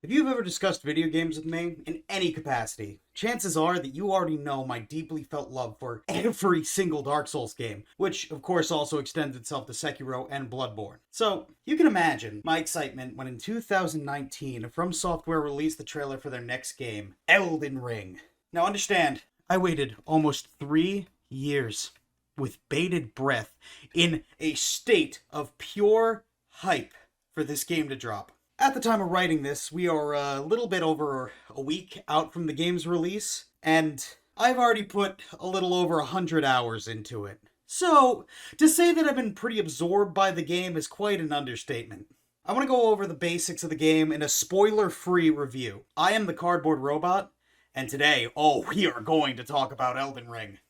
If you've ever discussed video games with me in any capacity, chances are that you already know my deeply felt love for every single Dark Souls game, which of course also extends itself to Sekiro and Bloodborne. So, you can imagine my excitement when in 2019, Fromsoftware released the trailer for their next game, Elden Ring. Now understand, I waited almost 3 years with bated breath in a state of pure hype for this game to drop. At the time of writing this, we are a little bit over a week out from the game's release, and I've already put a little over 100 hours into it. So, to say that I've been pretty absorbed by the game is quite an understatement. I want to go over the basics of the game in a spoiler-free review. I am the Cardboard Robot, and today, we are going to talk about Elden Ring.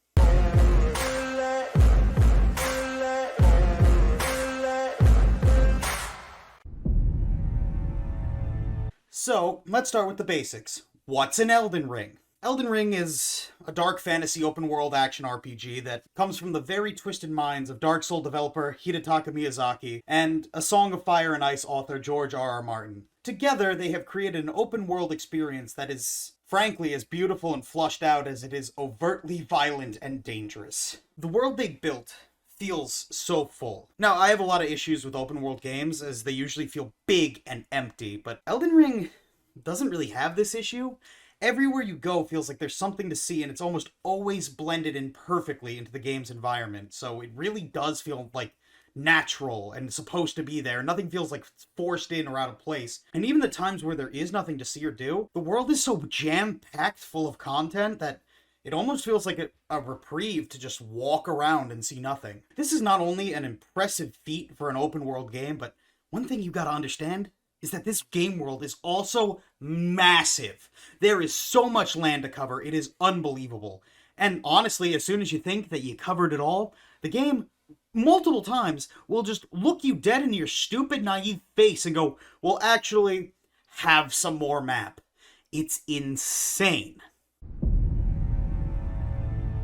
So, let's start with the basics. What's an Elden Ring? Elden Ring is a dark fantasy open-world action RPG that comes from the very twisted minds of Dark Souls developer Hidetaka Miyazaki and A Song of Fire and Ice author George R.R. Martin. Together, they have created an open-world experience that is, frankly, as beautiful and flushed out as it is overtly violent and dangerous. The world they built feels so full. Now, I have a lot of issues with open world games as they usually feel big and empty, but Elden Ring doesn't really have this issue. Everywhere you go feels like there's something to see, and it's almost always blended in perfectly into the game's environment, so it really does feel like natural and supposed to be there. Nothing feels like it's forced in or out of place. And even the times where there is nothing to see or do, the world is so jam-packed full of content that it almost feels like a reprieve to just walk around and see nothing. This is not only an impressive feat for an open world game, but one thing you gotta understand is that this game world is also massive. There is so much land to cover, it is unbelievable. And honestly, as soon as you think that you covered it all, the game, multiple times, will just look you dead in your stupid, naive face and go, well, actually, have some more map. It's insane.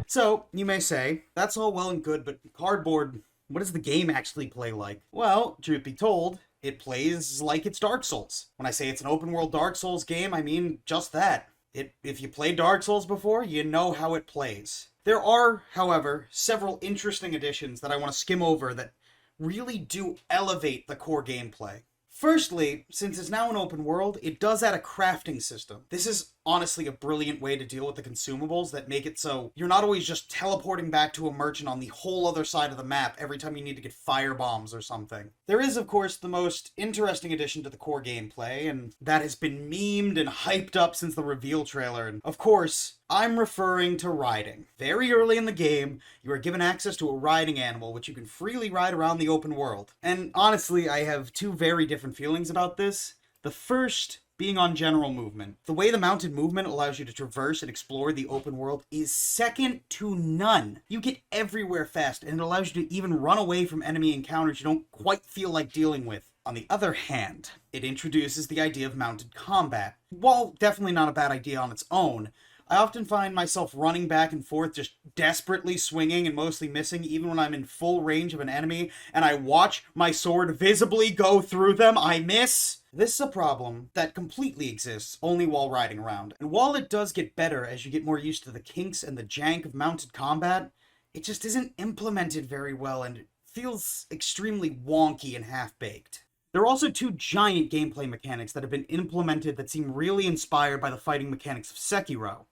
So, you may say, that's all well and good, but Cardboard, what does the game actually play like? Well, truth be told, it plays like it's Dark Souls. When I say it's an open-world Dark Souls game, I mean just that. If you played Dark Souls before, you know how it plays. There are, however, several interesting additions that I want to skim over that really do elevate the core gameplay. Firstly, since it's now an open world, it does add a crafting system. This is honestly a brilliant way to deal with the consumables that make it so you're not always just teleporting back to a merchant on the whole other side of the map every time you need to get fire bombs or something. There is, of course, the most interesting addition to the core gameplay, and that has been memed and hyped up since the reveal trailer. And of course, I'm referring to riding. Very early in the game, you are given access to a riding animal, which you can freely ride around the open world. And honestly, I have two very different feelings about this. The first being on general movement. The way the mounted movement allows you to traverse and explore the open world is second to none. You get everywhere fast, and it allows you to even run away from enemy encounters you don't quite feel like dealing with. On the other hand, it introduces the idea of mounted combat. While definitely not a bad idea on its own, I often find myself running back and forth, just desperately swinging and mostly missing, even when I'm in full range of an enemy, and I watch my sword visibly go through them, I miss. This is a problem that completely exists only while riding around. And while it does get better as you get more used to the kinks and the jank of mounted combat, it just isn't implemented very well and it feels extremely wonky and half-baked. There are also two giant gameplay mechanics that have been implemented that seem really inspired by the fighting mechanics of Sekiro.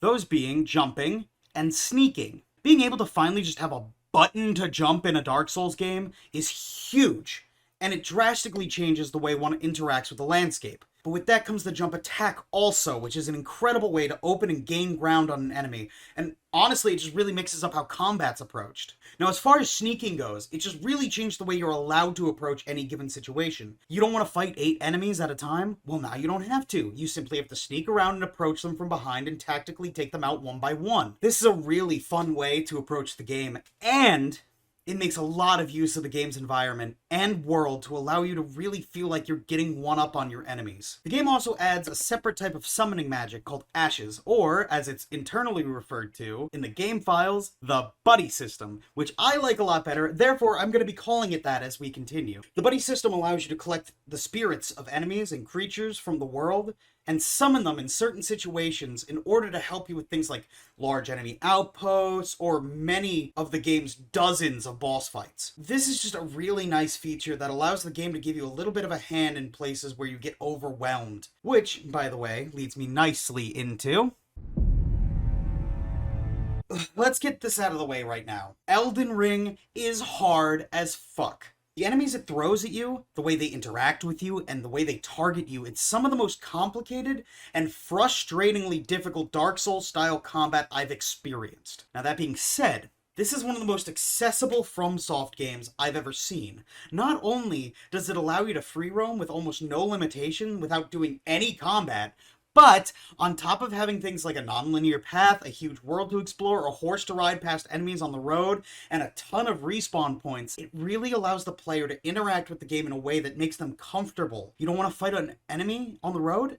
Those being jumping and sneaking. Being able to finally just have a button to jump in a Dark Souls game is huge, and it drastically changes the way one interacts with the landscape. But with that comes the jump attack also, which is an incredible way to open and gain ground on an enemy, and honestly, it just really mixes up how combat's approached. Now, as far as sneaking goes, it just really changed the way you're allowed to approach any given situation. You don't want to fight 8 enemies at a time? Well, now you don't have to. You simply have to sneak around and approach them from behind and tactically take them out one by one. This is a really fun way to approach the game, and It makes a lot of use of the game's environment and world to allow you to really feel like you're getting one up on your enemies. The game also adds a separate type of summoning magic called ashes, or as it's internally referred to in the game files, the buddy system, which I like a lot better, therefore I'm going to be calling it that as we continue. The buddy system allows you to collect the spirits of enemies and creatures from the world and summon them in certain situations in order to help you with things like large enemy outposts or many of the game's dozens of boss fights. This is just a really nice feature that allows the game to give you a little bit of a hand in places where you get overwhelmed, which, by the way, leads me nicely into... Let's get this out of the way right now. Elden Ring is hard as fuck. The enemies it throws at you, the way they interact with you, and the way they target you, it's some of the most complicated and frustratingly difficult Dark Souls-style combat I've experienced. Now that being said, this is one of the most accessible FromSoft games I've ever seen. Not only does it allow you to free roam with almost no limitation without doing any combat, but on top of having things like a non-linear path, a huge world to explore, a horse to ride past enemies on the road, and a ton of respawn points, it really allows the player to interact with the game in a way that makes them comfortable. You don't want to fight an enemy on the road?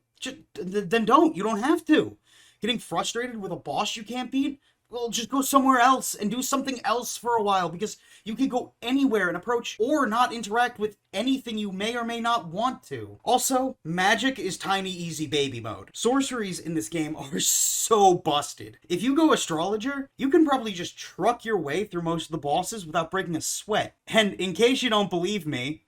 Then don't. You don't have to. Getting frustrated with a boss you can't beat? Well, just go somewhere else and do something else for a while, because you can go anywhere and approach or not interact with anything you may or may not want to. Also, magic is tiny easy baby mode. Sorceries in this game are so busted. If you go astrologer, you can probably just truck your way through most of the bosses without breaking a sweat. And in case you don't believe me,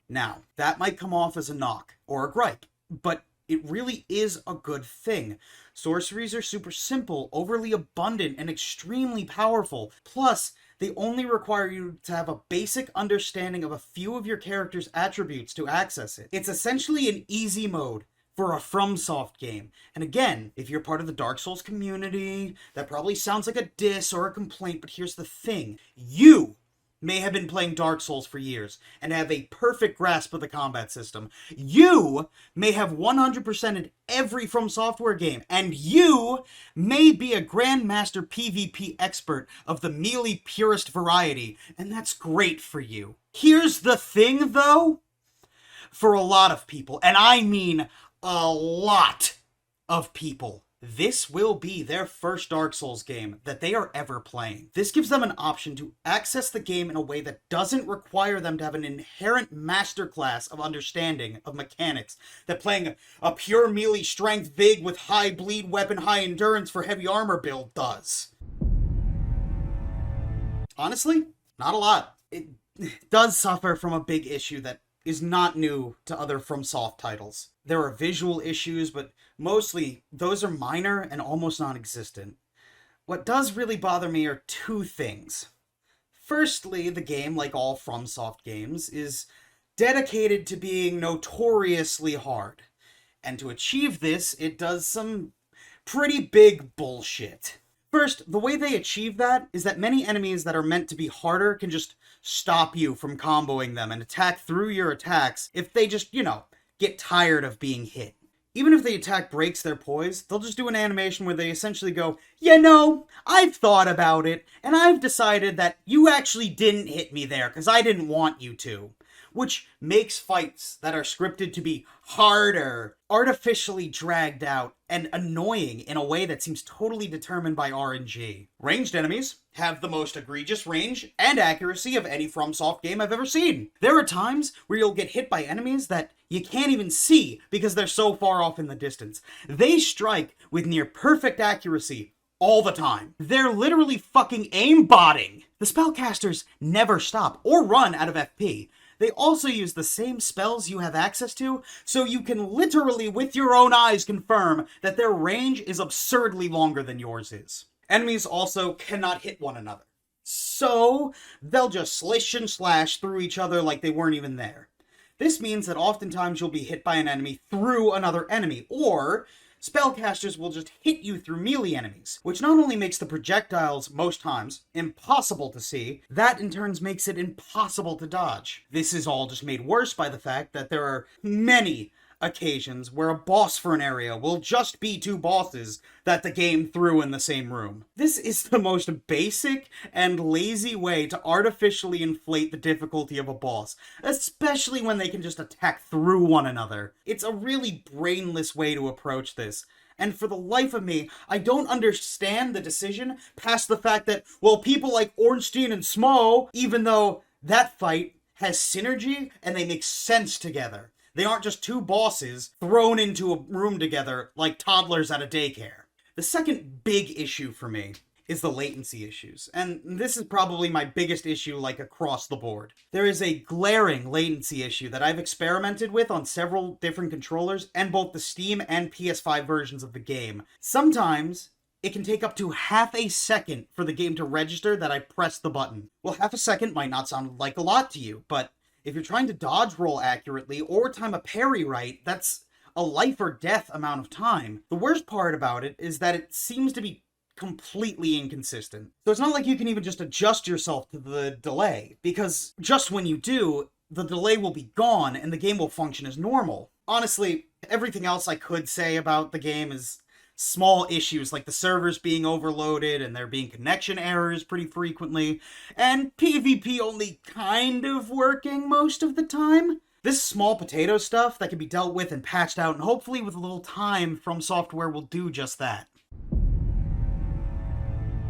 now, that might come off as a knock, or a gripe, but it really is a good thing. Sorceries are super simple, overly abundant, and extremely powerful. Plus, they only require you to have a basic understanding of a few of your character's attributes to access it. It's essentially an easy mode for a FromSoft game. And again, if you're part of the Dark Souls community, that probably sounds like a diss or a complaint, but here's the thing. You may have been playing Dark Souls for years and have a perfect grasp of the combat system. You may have 100%ed every FromSoftware game, and you may be a Grandmaster PvP expert of the melee purist variety, and that's great for you. Here's the thing, though. For a lot of people, and I mean a lot of people, this will be their first Dark Souls game that they are ever playing. This gives them an option to access the game in a way that doesn't require them to have an inherent masterclass of understanding of mechanics that playing a pure melee strength Vig with high bleed weapon, high endurance for heavy armor build does. Honestly, not a lot. It does suffer from a big issue that is not new to other FromSoft titles. There are visual issues, but mostly those are minor and almost non-existent. What does really bother me are two things. Firstly, the game, like all FromSoft games, is dedicated to being notoriously hard. And to achieve this, it does some pretty big bullshit. First, the way they achieve that is that many enemies that are meant to be harder can just stop you from comboing them and attack through your attacks if they just, get tired of being hit. Even if the attack breaks their poise, they'll just do an animation where they essentially go, I've thought about it, and I've decided that you actually didn't hit me there because I didn't want you to. Which makes fights that are scripted to be harder, artificially dragged out, and annoying in a way that seems totally determined by RNG. Ranged enemies have the most egregious range and accuracy of any FromSoft game I've ever seen. There are times where you'll get hit by enemies that you can't even see because they're so far off in the distance. They strike with near perfect accuracy all the time. They're literally fucking aimbotting. The spellcasters never stop or run out of FP. They also use the same spells you have access to, so you can literally with your own eyes confirm that their range is absurdly longer than yours is. Enemies also cannot hit one another, so they'll just slish and slash through each other like they weren't even there. This means that oftentimes you'll be hit by an enemy through another enemy, or spellcasters will just hit you through melee enemies, which not only makes the projectiles, most times, impossible to see, that in turn makes it impossible to dodge. This is all just made worse by the fact that there are many occasions where a boss for an area will just be two bosses that the game threw in the same room. This is the most basic and lazy way to artificially inflate the difficulty of a boss, especially when they can just attack through one another. It's a really brainless way to approach this. And for the life of me, I don't understand the decision past the fact that, well, people like Ornstein and Smo, even though that fight has synergy and they make sense together. They aren't just two bosses thrown into a room together like toddlers at a daycare. The second big issue for me is the latency issues, and this is probably my biggest issue, like, across the board. There is a glaring latency issue that I've experimented with on several different controllers and both the Steam and PS5 versions of the game. Sometimes it can take up to half a second for the game to register that I pressed the button. Well, half a second might not sound like a lot to you, but if you're trying to dodge roll accurately or time a parry right, that's a life or death amount of time. The worst part about it is that it seems to be completely inconsistent. So it's not like you can even just adjust yourself to the delay, because just when you do, the delay will be gone and the game will function as normal. Honestly, everything else I could say about the game is small issues, like the servers being overloaded and there being connection errors pretty frequently, and PvP only kind of working most of the time. This small potato stuff that can be dealt with and patched out, and hopefully with a little time, Fromsoftware will do just that.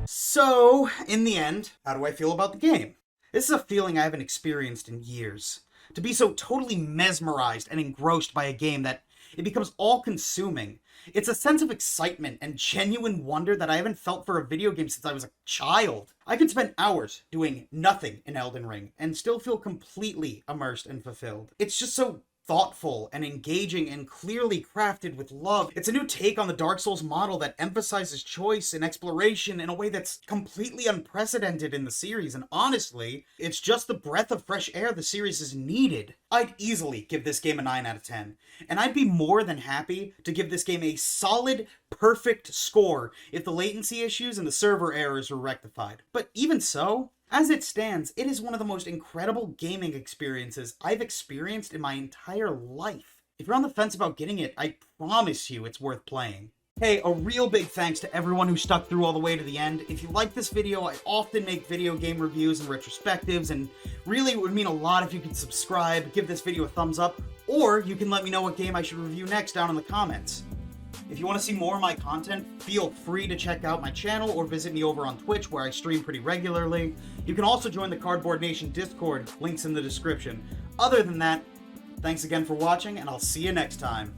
So, in the end, how do I feel about the game? This is a feeling I haven't experienced in years. To be so totally mesmerized and engrossed by a game that it becomes all-consuming. It's a sense of excitement and genuine wonder that I haven't felt for a video game since I was a child. I could spend hours doing nothing in Elden Ring and still feel completely immersed and fulfilled. It's just so thoughtful and engaging and clearly crafted with love. It's a new take on the Dark Souls model that emphasizes choice and exploration in a way that's completely unprecedented in the series, and honestly, it's just the breath of fresh air the series has needed. I'd easily give this game a 9 out of 10, and I'd be more than happy to give this game a solid, perfect score if the latency issues and the server errors were rectified. But even so, as it stands, it is one of the most incredible gaming experiences I've experienced in my entire life. If you're on the fence about getting it, I promise you it's worth playing. Hey, a real big thanks to everyone who stuck through all the way to the end. If you like this video, I often make video game reviews and retrospectives, and really it would mean a lot if you could subscribe, give this video a thumbs up, or you can let me know what game I should review next down in the comments. If you want to see more of my content, feel free to check out my channel or visit me over on Twitch, where I stream pretty regularly. You can also join the Cardboard Nation Discord, links in the description. Other than that, thanks again for watching, and I'll see you next time.